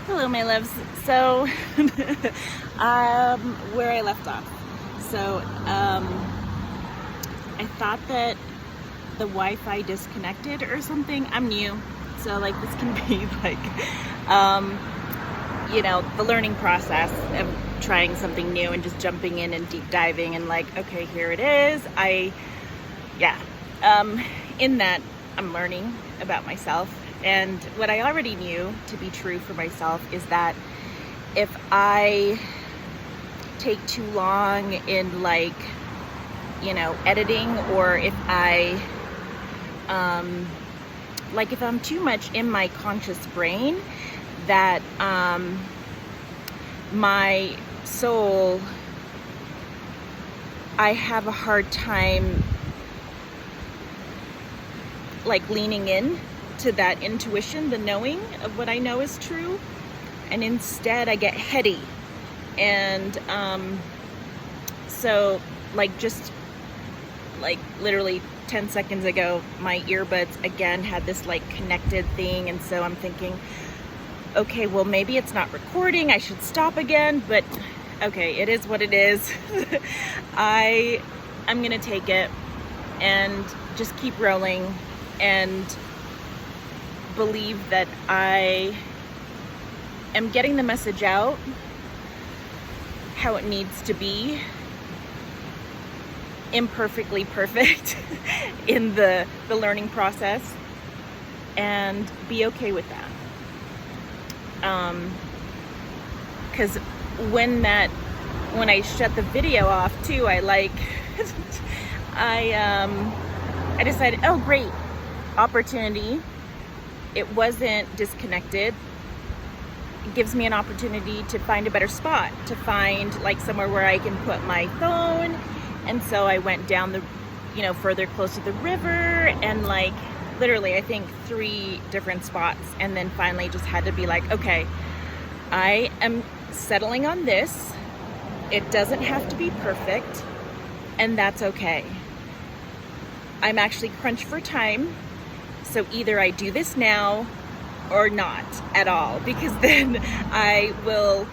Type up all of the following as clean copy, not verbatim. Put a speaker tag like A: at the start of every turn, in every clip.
A: Hello, my loves. So, where I left off. So, I thought that the Wi-Fi disconnected or something. I'm new, so like this can be like, the learning process of trying something new and just jumping in and deep diving and like, okay, here it is. In that I'm learning about myself. And what I already knew to be true for myself is that if I take too long in editing, or if if I'm too much in my conscious brain, that my soul, I have a hard time leaning in to that intuition, the knowing of what I know is true, and instead I get heady. And literally 10 seconds ago, my earbuds again had this connected thing, and so I'm thinking, okay, well, maybe it's not recording, I should stop again, but okay, it is what it is. I'm gonna take it and just keep rolling and believe that I am getting the message out how it needs to be, imperfectly perfect in the learning process, and be okay with that. Because when I shut the video off too, I decided, oh great, opportunity. It wasn't disconnected. It gives me an opportunity to find a better spot, to find somewhere where I can put my phone. And so I went down further close to the river, and literally I think 3 different spots, and then finally just had to be okay, I am settling on this. It doesn't have to be perfect, and that's okay. I'm actually crunched for time. So either I do this now or not at all, because then I will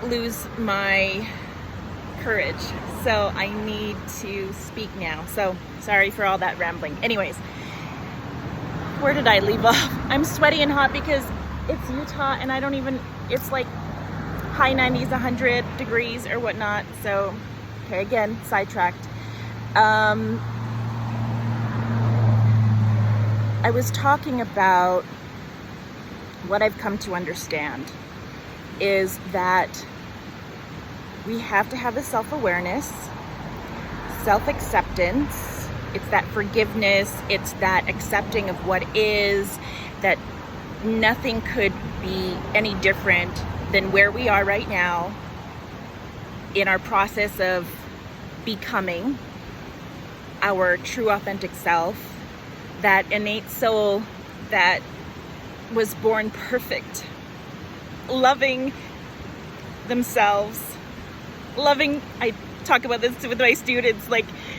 A: lose my courage. So I need to speak now. So sorry for all that rambling. Anyways, where did I leave off? I'm sweaty and hot because it's Utah, and it's high 90s, 100 degrees or whatnot. So, okay, again, sidetracked. I was talking about what I've come to understand is that we have to have the self-awareness, self-acceptance. It's that forgiveness. It's that accepting of what is, that nothing could be any different than where we are right now in our process of becoming our true authentic self, that innate soul that was born perfect, loving themselves, I talk about this with my students,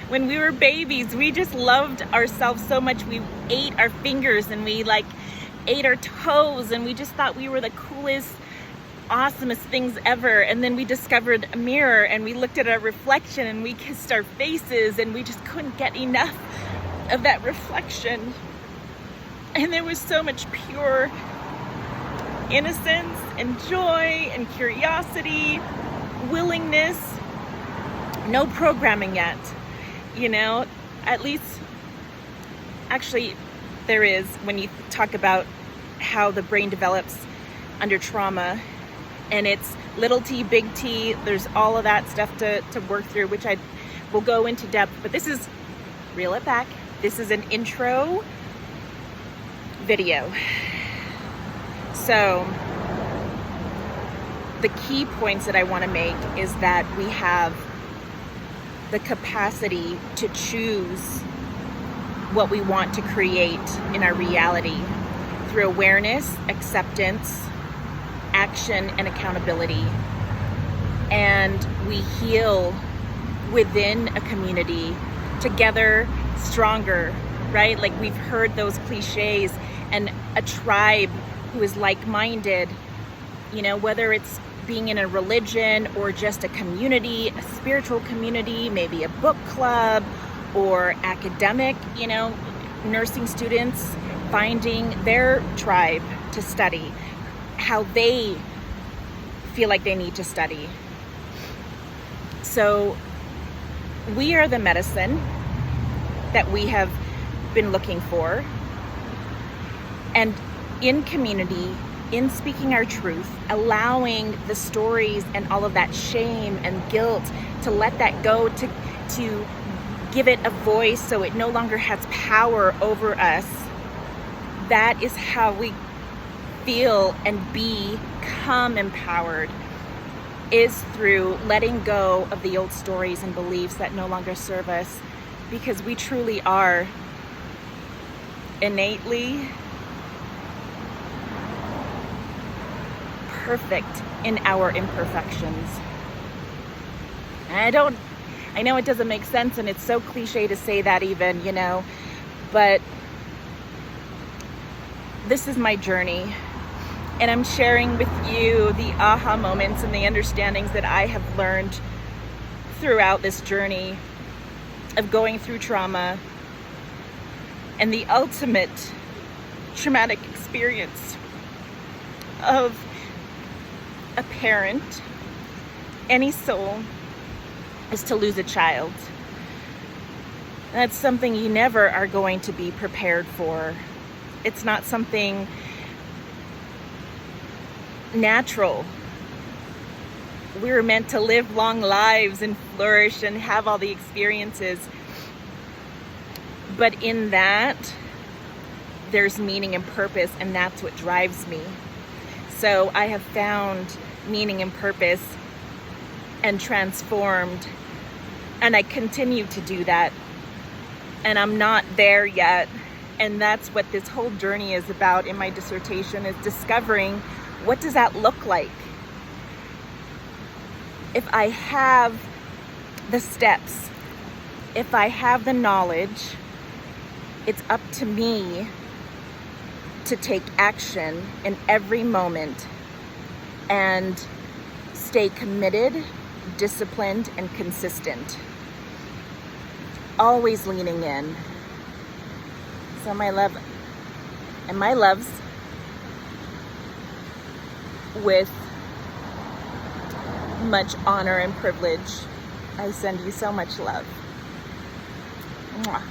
A: when we were babies, we just loved ourselves so much. We ate our fingers and we ate our toes, and we just thought we were the coolest, awesomest things ever. And then we discovered a mirror, and we looked at our reflection, and we kissed our faces, and we just couldn't get enough of that reflection. And there was so much pure innocence and joy and curiosity, willingness, no programming yet, at least actually there is, when you talk about how the brain develops under trauma, and it's little t, big T, there's all of that stuff to work through, which I will go into depth, but this is, reel it back, this is an intro video. So the key points that I want to make is that we have the capacity to choose what we want to create in our reality through awareness, acceptance, action, and accountability. And we heal within a community together, stronger, right? We've heard those cliches, and a tribe who is like-minded, you know, whether it's being in a religion or just a community, a spiritual community, maybe a book club or academic, you know, nursing students finding their tribe to study, how they feel like they need to study. So we are the medicine that we have been looking for. And in community, in speaking our truth, allowing the stories and all of that shame and guilt to let that go, to give it a voice so it no longer has power over us. That is how we feel and become empowered, is through letting go of the old stories and beliefs that no longer serve us, because we truly are innately perfect in our imperfections. And I know it doesn't make sense, and it's so cliche to say that even, you know, but this is my journey, and I'm sharing with you the aha moments and the understandings that I have learned throughout this journey of going through trauma and the ultimate traumatic experience of a parent, any soul, is to lose a child. That's something you never are going to be prepared for. It's not something natural. We're meant to live long lives and flourish and have all the experiences. But in that, there's meaning and purpose, and that's what drives me. So I have found meaning and purpose and transformed, and I continue to do that. And I'm not there yet. And that's what this whole journey is about in my dissertation, is discovering, what does that look like? If I have the steps, if I have the knowledge, it's up to me to take action in every moment and stay committed, disciplined, and consistent. Always leaning in. So my love and my loves, with much honor and privilege, I send you so much love. Mwah.